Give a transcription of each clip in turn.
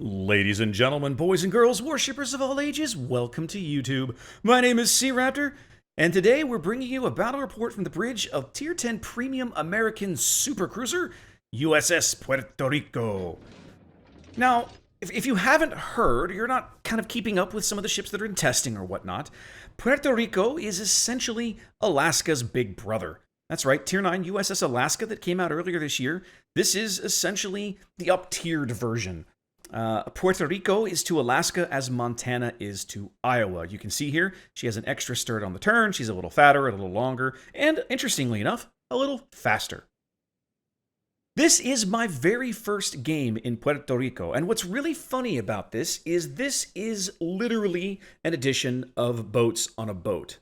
Ladies and gentlemen, boys and girls, worshippers of all ages, welcome to YouTube. My name is SeaRaptor, and today we're bringing you a battle report from the bridge of Tier 10 Premium American Supercruiser, USS Puerto Rico. Now, if you haven't heard, you're not kind of keeping up with some of the ships that are in testing or whatnot, Puerto Rico is essentially Alaska's big brother. That's right, Tier 9 USS Alaska that came out earlier this year. This is essentially the up-tiered version. Puerto Rico is to Alaska as Montana is to Iowa. You can see here, she has an extra stirred on the turn, she's a little fatter, a little longer, and interestingly enough, a little faster. This is my very first game in Puerto Rico, and what's really funny about this is literally an addition of boats on a boat.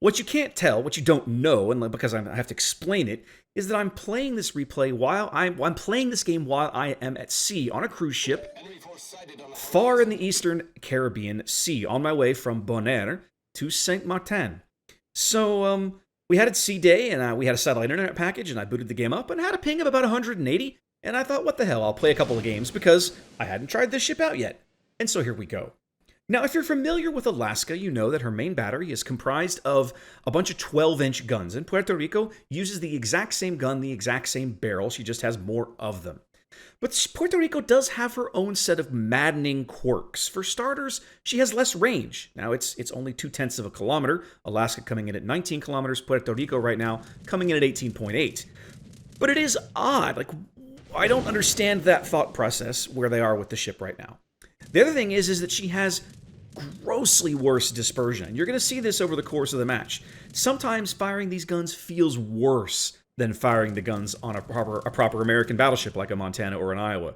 What you can't tell, what you don't know, and because I have to explain it, is that I'm playing this replay while I'm playing this game while I am at sea on a cruise ship far in the eastern Caribbean Sea on my way from Bonaire to Saint Maarten. So we had a sea day and we had a satellite internet package and I booted the game up and had a ping of about 180 and I thought, what the hell, I'll play a couple of games because I hadn't tried this ship out yet. And so here we go. Now, if you're familiar with Alaska, you know that her main battery is comprised of a bunch of 12-inch guns, and Puerto Rico uses the exact same gun, the exact same barrel, she just has more of them. But Puerto Rico does have her own set of maddening quirks. For starters, she has less range. Now, it's only 0.2 of a kilometer, Alaska coming in at 19 kilometers, Puerto Rico right now coming in at 18.8. But it is odd, like, I don't understand that thought process where they are with the ship right now. The other thing is that she has grossly worse dispersion. You're going to see this over the course of the match. Sometimes firing these guns feels worse than firing the guns on a proper American battleship like a Montana or an Iowa.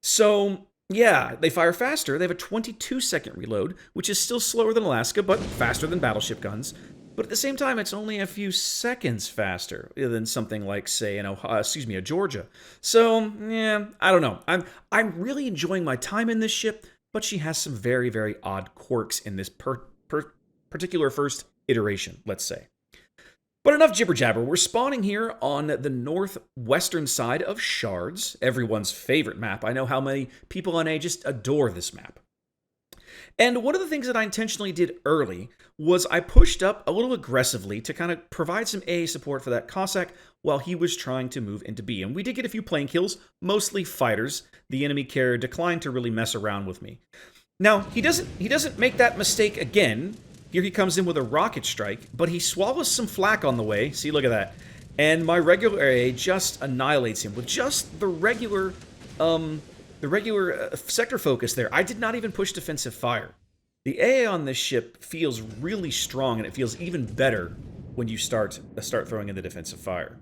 So, yeah, they fire faster. They have a 22-second reload, which is still slower than Alaska, but faster than battleship guns. But at the same time, it's only a few seconds faster than something like, say, a Georgia. So, yeah, I don't know. I'm really enjoying my time in this ship, but she has some very, very odd quirks in this particular first iteration, let's say. But enough jibber-jabber. We're spawning here on the northwestern side of Shards, everyone's favorite map. I know how many people on A just adore this map. And one of the things that I intentionally did early was I pushed up a little aggressively to kind of provide some AA support for that Cossack while he was trying to move into B. And we did get a few plane kills, mostly fighters. The enemy carrier declined to really mess around with me. Now, he doesn't make that mistake again. Here he comes in with a rocket strike, but he swallows some flak on the way. See, look at that. And my regular AA just annihilates him with just the regular sector focus there. I did not even push defensive fire. The AA on this ship feels really strong, and it feels even better when you start throwing in the defensive fire.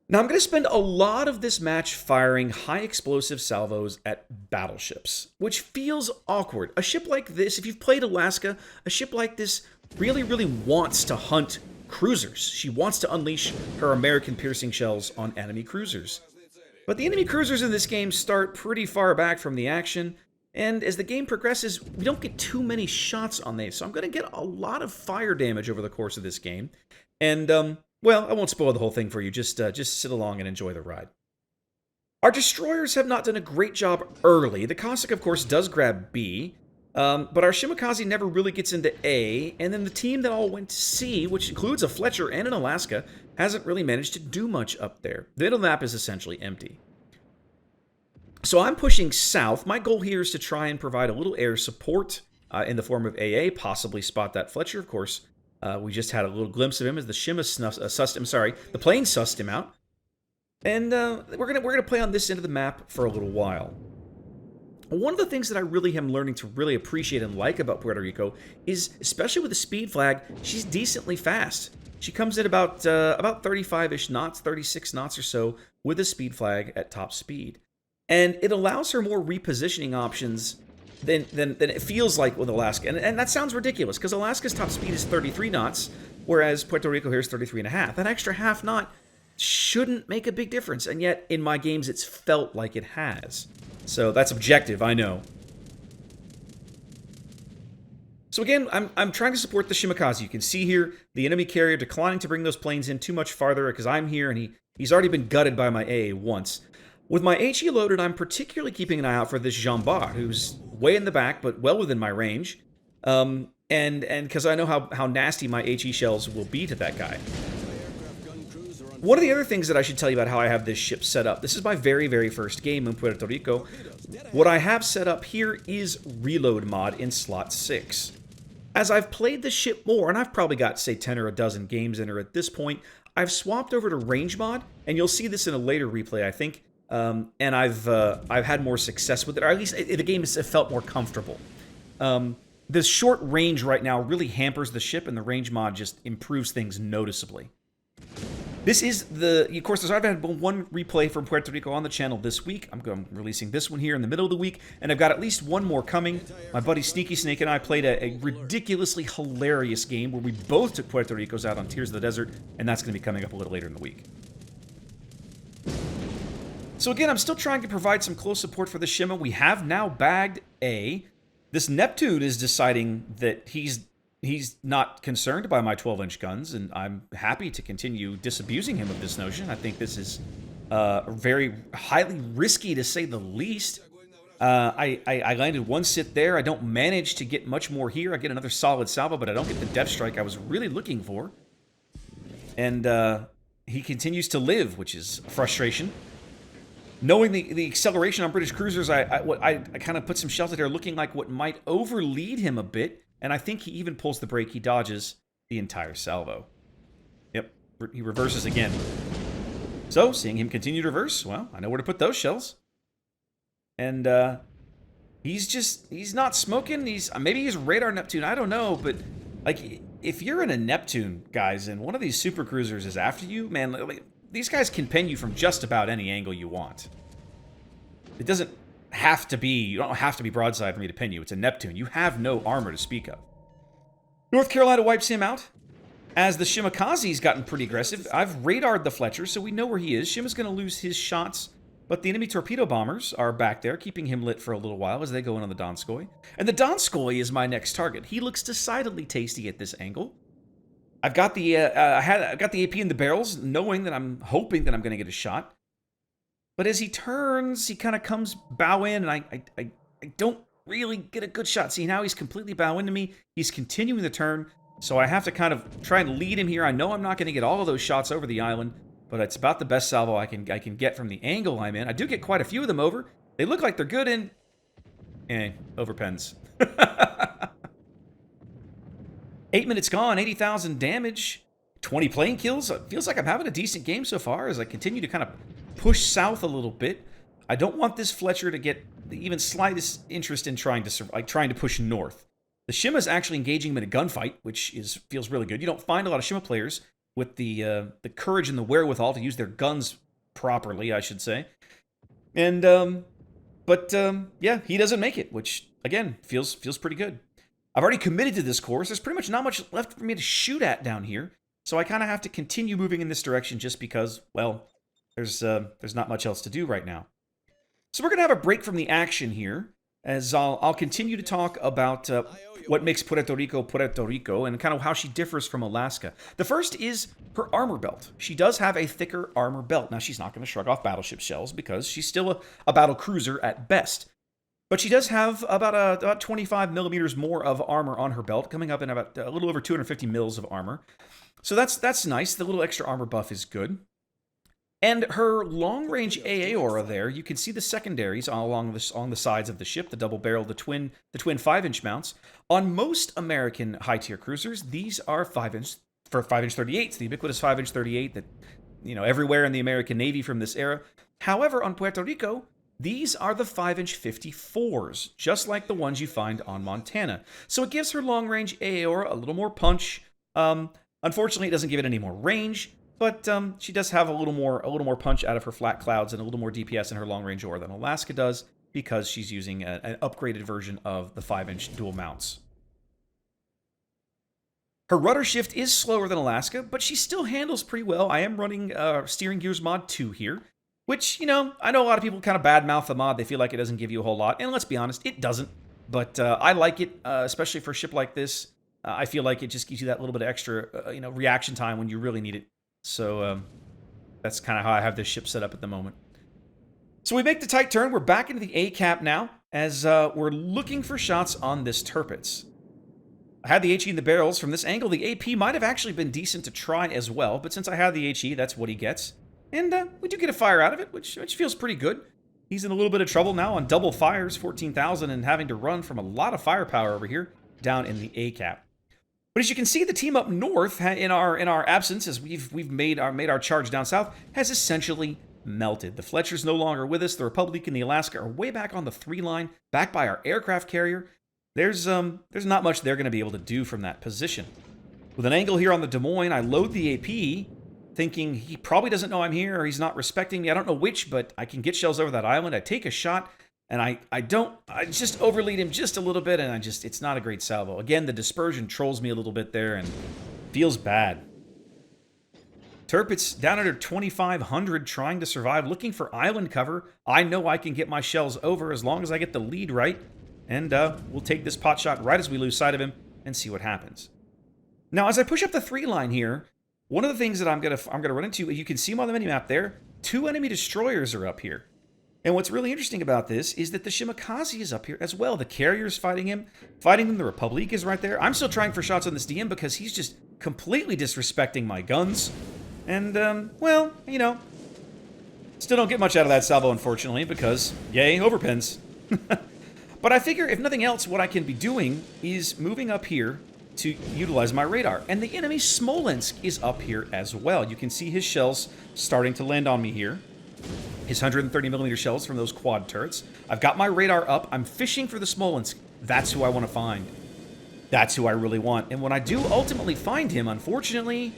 Now, I'm going to spend a lot of this match firing high explosive salvos at battleships, which feels awkward. A ship like this, if you've played Alaska, a ship like this really, really wants to hunt cruisers. She wants to unleash her American piercing shells on enemy cruisers. But the enemy cruisers in this game start pretty far back from the action, and as the game progresses, we don't get too many shots on these, so I'm going to get a lot of fire damage over the course of this game. And, well, I won't spoil the whole thing for you, just sit along and enjoy the ride. Our destroyers have not done a great job early. The Cossack, of course, does grab B, but our Shimakaze never really gets into A, and then the team that all went to C, which includes a Fletcher and an Alaska, hasn't really managed to do much up there. The middle map is essentially empty. So I'm pushing south. My goal here is to try and provide a little air support in the form of AA, possibly spot that Fletcher, of course. We just had a little glimpse of him as the the plane sussed him out. And we're gonna play on this end of the map for a little while. One of the things that I really am learning to really appreciate and like about Puerto Rico is, especially with the speed flag, she's decently fast. She comes in about 35-ish knots, 36 knots or so, with a speed flag at top speed. And it allows her more repositioning options than it feels like with Alaska. And that sounds ridiculous, because Alaska's top speed is 33 knots, whereas Puerto Rico here is 33.5. That extra half knot shouldn't make a big difference, and yet in my games it's felt like it has. So that's objective, I know. So again, I'm trying to support the Shimakaze. You can see here the enemy carrier declining to bring those planes in too much farther because I'm here, and he's already been gutted by my AA once. With my HE loaded, I'm particularly keeping an eye out for this Jean Bart, who's way in the back, but well within my range. And because I know how nasty my HE shells will be to that guy. One of the other things that I should tell you about how I have this ship set up. This is my very, very first game in Puerto Rico. What I have set up here is Reload mod in slot 6. As I've played the ship more, and I've probably got, say, 10 or a dozen games in her at this point, I've swapped over to Range mod, and you'll see this in a later replay, I think. And I've had more success with it, or at least the game has felt more comfortable. This short range right now really hampers the ship, and the Range mod just improves things noticeably. This is of course, I've had one replay from Puerto Rico on the channel this week. I'm releasing this one here in the middle of the week, and I've got at least one more coming. My buddy Sneaky Snake and I played a ridiculously hilarious game where we both took Puerto Ricos out on Tears of the Desert, and that's going to be coming up a little later in the week. So again, I'm still trying to provide some close support for the Shima. We have now bagged A. This Neptune is deciding that he's not concerned by my 12-inch guns, and I'm happy to continue disabusing him of this notion. I think this is very highly risky, to say the least. I landed one sit there. I don't manage to get much more here. I get another solid salvo, but I don't get the depth strike I was really looking for. And he continues to live, which is a frustration. Knowing the acceleration on British cruisers, I kind of put some shells out there looking like what might overlead him a bit. And I think he even pulls the brake. He dodges the entire salvo. Yep, he reverses again. So, seeing him continue to reverse, well, I know where to put those shells. And he's not smoking. Maybe he's radar Neptune, I don't know. But, like, if you're in a Neptune, guys, and one of these super cruisers is after you, man, like, these guys can pin you from just about any angle you want. It doesn't have to be, you don't have to be broadside for me to pin you. It's a Neptune. You have no armor to speak of. North Carolina wipes him out. As the Shimakaze's gotten pretty aggressive, I've radared the Fletcher, so we know where he is. Shima's going to lose his shots, but the enemy torpedo bombers are back there, keeping him lit for a little while as they go in on the Donskoy. And the Donskoy is my next target. He looks decidedly tasty at this angle. I've got the I've got the AP in the barrels, knowing that I'm hoping that I'm going to get a shot. But as he turns, he kind of comes bow in, and I don't really get a good shot. See, now he's completely bow into me. He's continuing the turn, so I have to kind of try and lead him here. I know I'm not going to get all of those shots over the island, but it's about the best salvo I can get from the angle I'm in. I do get quite a few of them over. They look like they're good in... overpens. 8 minutes gone, 80,000 damage, 20 plane kills. It feels like I'm having a decent game so far as I continue to kind of push south a little bit. I don't want this Fletcher to get the even slightest interest in trying to push north. The Shima's actually engaging him in a gunfight, which feels really good. You don't find a lot of Shima players with the courage and the wherewithal to use their guns properly, I should say. And yeah, he doesn't make it, which again feels pretty good. I've already committed to this course. There's pretty much not much left for me to shoot at down here, so I kind of have to continue moving in this direction just because, well, there's not much else to do right now. So we're gonna have a break from the action here, as I'll continue to talk about what makes Puerto Rico, and kind of how she differs from Alaska. The first is her armor belt. She does have a thicker armor belt. Now, she's not going to shrug off battleship shells because she's still a battle cruiser at best. But she does have about 25 millimeters more of armor on her belt, coming up in about a little over 250 mils of armor. So that's nice. The little extra armor buff is good. And her long-range AA aura there, you can see the secondaries all along the sides of the ship, the double barrel, the twin 5-inch mounts. On most American high-tier cruisers, these are 5-inch 38s, the ubiquitous 5-inch 38 that, you know, everywhere in the American Navy from this era. However, on Puerto Rico, these are the 5-inch 54s, just like the ones you find on Montana. So it gives her long-range AA aura a little more punch. Unfortunately, it doesn't give it any more range. But she does have a little more punch out of her flat clouds and a little more DPS in her long-range aura than Alaska does, because she's using an upgraded version of the 5-inch dual mounts. Her rudder shift is slower than Alaska, but she still handles pretty well. I am running Steering Gears Mod 2 here, which, you know, I know a lot of people kind of badmouth the mod. They feel like it doesn't give you a whole lot, and let's be honest, it doesn't. But I like it, especially for a ship like this. I feel like it just gives you that little bit of extra, reaction time when you really need it. So that's kind of how I have this ship set up at the moment. So we make the tight turn. We're back into the A cap now, as we're looking for shots on this Tirpitz. I had the HE in the barrels. From this angle, the AP might have actually been decent to try as well, but since I had the HE, that's what he gets. And we do get a fire out of it, which feels pretty good. He's in a little bit of trouble now on double fires, 14,000, and having to run from a lot of firepower over here down in the A cap. But as you can see, the team up north, in our absence, as we've made our charge down south, has essentially melted. The Fletcher's no longer with us. The Republic and the Alaska are way back on the 3 line, back by our aircraft carrier. There's not much they're going to be able to do from that position. With an angle here on the Des Moines, I load the AP, thinking he probably doesn't know I'm here or he's not respecting me. I don't know which, but I can get shells over that island. I take a shot, and I just overlead him just a little bit, and it's not a great salvo. Again, the dispersion trolls me a little bit there and feels bad. Tirpitz down under 2,500, trying to survive, looking for island cover. I know I can get my shells over as long as I get the lead right, and we'll take this pot shot right as we lose sight of him and see what happens. Now, as I push up the 3 line here, one of the things that I'm gonna run into, you can see them on the minimap there, 2 enemy destroyers are up here. And what's really interesting about this is that the Shimakaze is up here as well. The carrier's fighting him. The Republic is right there. I'm still trying for shots on this DM because he's just completely disrespecting my guns. And, well, you know, still don't get much out of that salvo, unfortunately, because, yay, overpins. But I figure, if nothing else, what I can be doing is moving up here to utilize my radar. And the enemy Smolensk is up here as well. You can see his shells starting to land on me here. His 130mm shells from those quad turrets. I've got my radar up. I'm fishing for the Smolensk. That's who I want to find. That's who I really want. And when I do ultimately find him, unfortunately,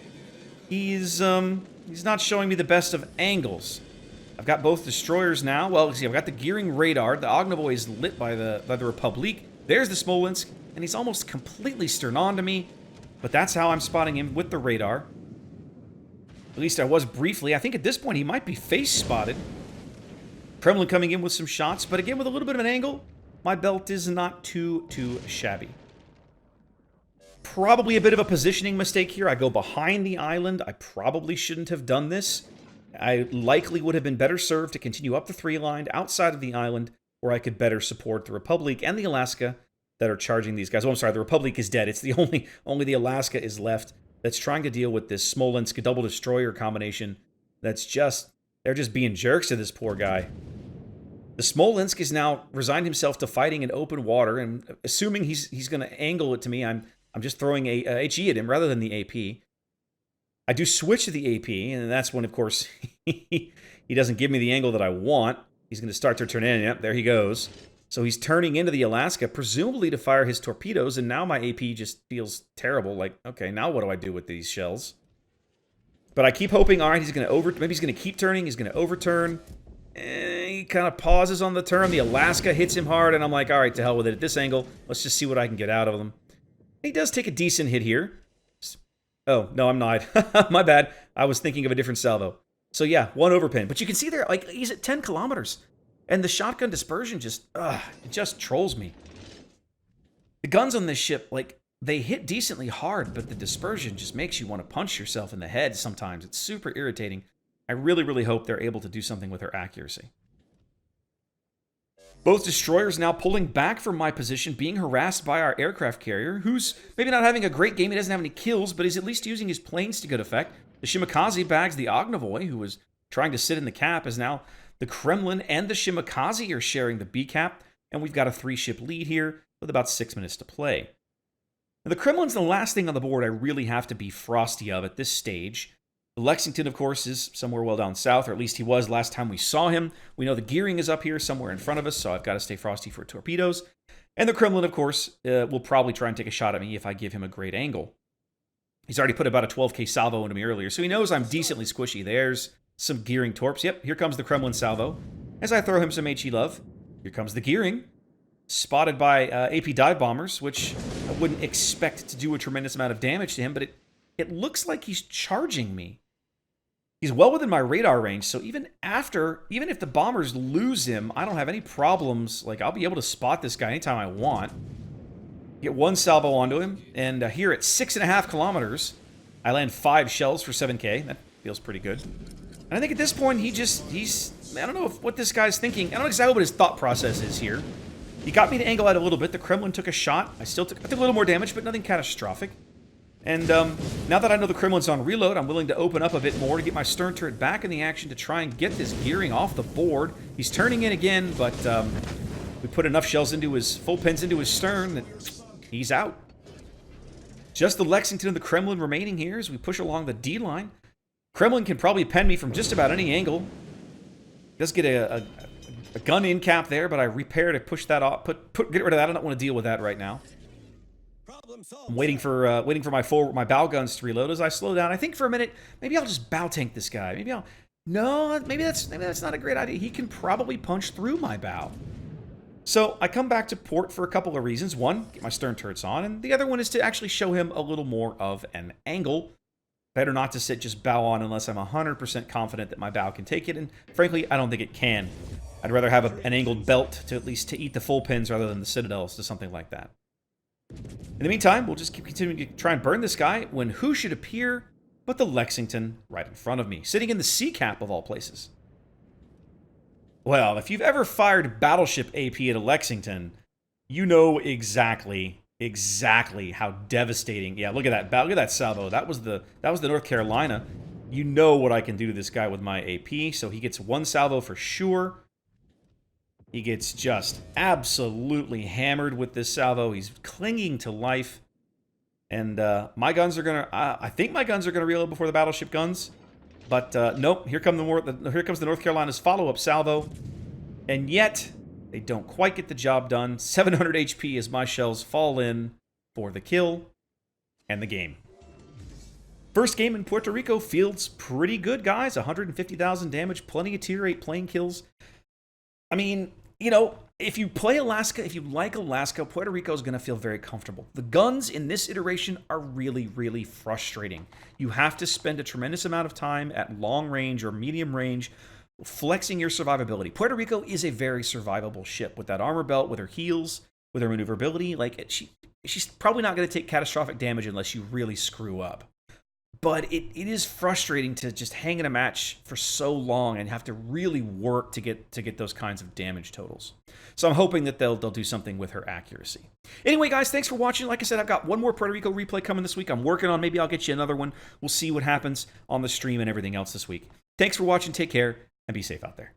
he's not showing me the best of angles. I've got both destroyers now. Well, see, I've got the gearing radar. The Ognovoy is lit by the Republic. There's the Smolensk, and he's almost completely stern on to me. But that's how I'm spotting him with the radar. At least I was briefly. I think at this point he might be face spotted. Kremlin coming in with some shots, but again with a little bit of an angle. My belt is not too shabby. Probably a bit of a positioning mistake here. I go behind the island. I probably shouldn't have done this. I likely would have been better served to continue up the 3 line outside of the island, where I could better support the Republic and the Alaska that are charging these guys. Oh, I'm sorry, the Republic is dead. It's the only the Alaska is left that's trying to deal with this Smolensk double destroyer combination. They're just being jerks to this poor guy. The Smolensk has now resigned himself to fighting in open water, and assuming he's going to angle it to me, I'm just throwing a HE at him rather than the AP. I do switch to the AP, and that's when, of course, he doesn't give me the angle that I want. He's going to start to turn in. Yep, there he goes. So he's turning into the Alaska, presumably to fire his torpedoes, and now my AP just feels terrible. Like, okay, now what do I do with these shells? But I keep hoping, all right, he's going to maybe he's going to keep turning, he's going to overturn. He kind of pauses on the turn. The Alaska hits him hard, and I'm like, all right, to hell with it. At this angle, let's just see what I can get out of him. He does take a decent hit here. Oh, no, I'm not. My bad. I was thinking of a different salvo. So yeah, 1 overpin. But you can see there, like, he's at 10 kilometers. And the shotgun dispersion it just trolls me. The guns on this ship, like, they hit decently hard, but the dispersion just makes you want to punch yourself in the head sometimes. It's super irritating. I really, really hope they're able to do something with their accuracy. Both destroyers now pulling back from my position, being harassed by our aircraft carrier, who's maybe not having a great game. He doesn't have any kills, but he's at least using his planes to good effect. The Shimakaze bags the Ognovoy, who was trying to sit in the cap, as now the Kremlin and the Shimakaze are sharing the B cap, and we've got a 3-ship lead here with about 6 minutes to play. Now, the Kremlin's the last thing on the board I really have to be frosty of at this stage. The Lexington, of course, is somewhere well down south, or at least he was last time we saw him. We know the gearing is up here somewhere in front of us, so I've got to stay frosty for torpedoes. And the Kremlin, of course, will probably try and take a shot at me if I give him a great angle. He's already put about a 12k salvo into me earlier, so he knows I'm decently squishy. There's some gearing torps. Yep, here comes the Kremlin salvo. As I throw him some HE love, here comes the gearing. Spotted by AP dive bombers, which I wouldn't expect to do a tremendous amount of damage to him, but it looks like he's charging me. He's well within my radar range, so even if the bombers lose him, I don't have any problems. Like, I'll be able to spot this guy anytime I want. Get 1 salvo onto him, and here at 6.5 kilometers, I land 5 shells for 7k. That feels pretty good. And I think at this point, he's I don't know what this guy's thinking. I don't know exactly what his thought process is here. He got me to angle out a little bit. The Kremlin took a shot. I took a little more damage, but nothing catastrophic. And now that I know the Kremlin's on reload, I'm willing to open up a bit more to get my stern turret back in the action to try and get this gearing off the board. He's turning in again, but we put enough shells into his full pins into his stern that he's out. Just the Lexington and the Kremlin remaining here as we push along the D line. Kremlin can probably pen me from just about any angle. Does get a gun in cap there, but I repaired it, pushed that off, get rid of that. I don't want to deal with that right now. I'm waiting for my bow guns to reload as I slow down. I think for a minute, maybe I'll just bow tank this guy. Maybe that's not a great idea. He can probably punch through my bow. So I come back to port for a couple of reasons. One, get my stern turrets on, and the other one is to actually show him a little more of an angle. Better not to sit just bow on unless I'm 100% confident that my bow can take it, and frankly, I don't think it can. I'd rather have an angled belt to at least to eat the full pins rather than the citadels to something like that. In the meantime, we'll just keep continuing to try and burn this guy when who should appear but the Lexington right in front of me, sitting in the sea cap of all places. Well, if you've ever fired battleship AP at a Lexington, you know exactly how devastating. Yeah, look at that salvo. That was the North Carolina. You know what I can do to this guy with my AP. So he gets one salvo for sure. He gets just absolutely hammered with this salvo. He's clinging to life. And my guns are gonna. I think my guns are gonna reload before the battleship guns. But nope, here comes the North Carolina's follow-up salvo. And yet, they don't quite get the job done. 700 HP as my shells fall in for the kill and the game. First game in Puerto Rico feels pretty good, guys. 150,000 damage, plenty of tier 8 plane kills. I mean, you know, if you play Alaska, if you like Alaska, Puerto Rico is going to feel very comfortable. The guns in this iteration are really, really frustrating. You have to spend a tremendous amount of time at long range or medium range flexing your survivability. Puerto Rico is a very survivable ship with that armor belt, with her heals, with her maneuverability. Like, she's probably not going to take catastrophic damage unless you really screw up. But it is frustrating to just hang in a match for so long and have to really work to get those kinds of damage totals. So I'm hoping that they'll do something with her accuracy. Anyway, guys, thanks for watching. Like I said, I've got one more Puerto Rico replay coming this week. I'm working on, maybe I'll get you another one. We'll see what happens on the stream and everything else this week. Thanks for watching. Take care and be safe out there.